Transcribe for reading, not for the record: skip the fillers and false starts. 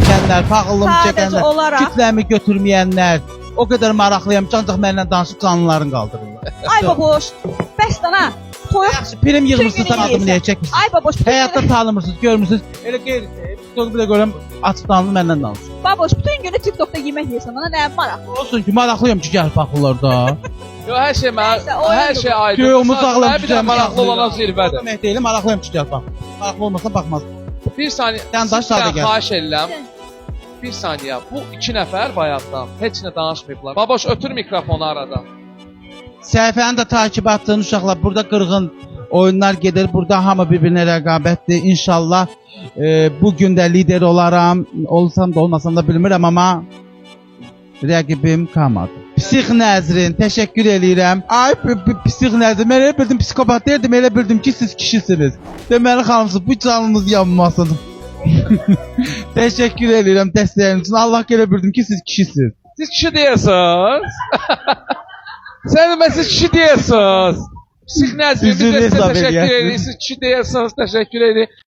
çəkənlər, paxıllığımı Sadəcə çəkənlər, olaraq- kütləmi götürməyənlər, o qədər maraqlıyam ki, ancaq mənimlə danışıb canlılarını qaldırırlar. Ay baboş, bəs dana, toyuq Yaxşı, prim yığmışsınız, Bütün günü adımı niyə yeyirsən. çəkmişsiniz? Ay baboş, bütün Həyatda günü, tanımırsınız, görmürsünüz. Elə qeyri, TikTok-u da görəm, açıq danışıb məndən danışır. baboş, bütün günü TikTok'da yemək yeyirsən, bana nə maraq? Olsun ki, maraqlıyam ki, gəlib baxırlar da. Yo, hər şey mən, Nəysə, o hər ayrı şey bir- aydın. Göğümü sağlam Mən bir də maraqlı olan zirvədir. Demək deyiləm, maraqlıyam ki, gəlib bax. Maraqlı olmasa baxmaz. Bir saniyə, Sən daş sadə sizdən gəl. xahiş edirəm. Bir saniyə, bu iki nəfər bayaqdan heç nə danışmayıblar. Baboş, ötür mikrofonu arada. Səhifəni də takib etdiyiniz uşaqlar, burada qırğın oyunlar gedir, burada hamı bir-birinə rəqabətdir. İnşallah bu gün də lider olaram, olsam da olmasam da bilmirəm, amma rəqibim qalmadı. Psix Nəzrin, təşəkkür eləyirəm. Ay, Psix Nəzrin, mən elə bildim psikopat deyirdim, elə bildim ki, siz kişisiniz. Deməli xanımsınız, bu canınız yanmasın. Təşəkkür eləyirəm dəstəyiniz üçün. Allah elə bildim ki, siz kişisiniz. Siz kişi deyəsiniz. Sən də siz kişi deyəsiniz. Siz nəzrin, biz Üzrünü də sizə hesab təşəkkür eləyəsiniz. edirik. Siz kişi deyəsiniz, təşəkkür edirik.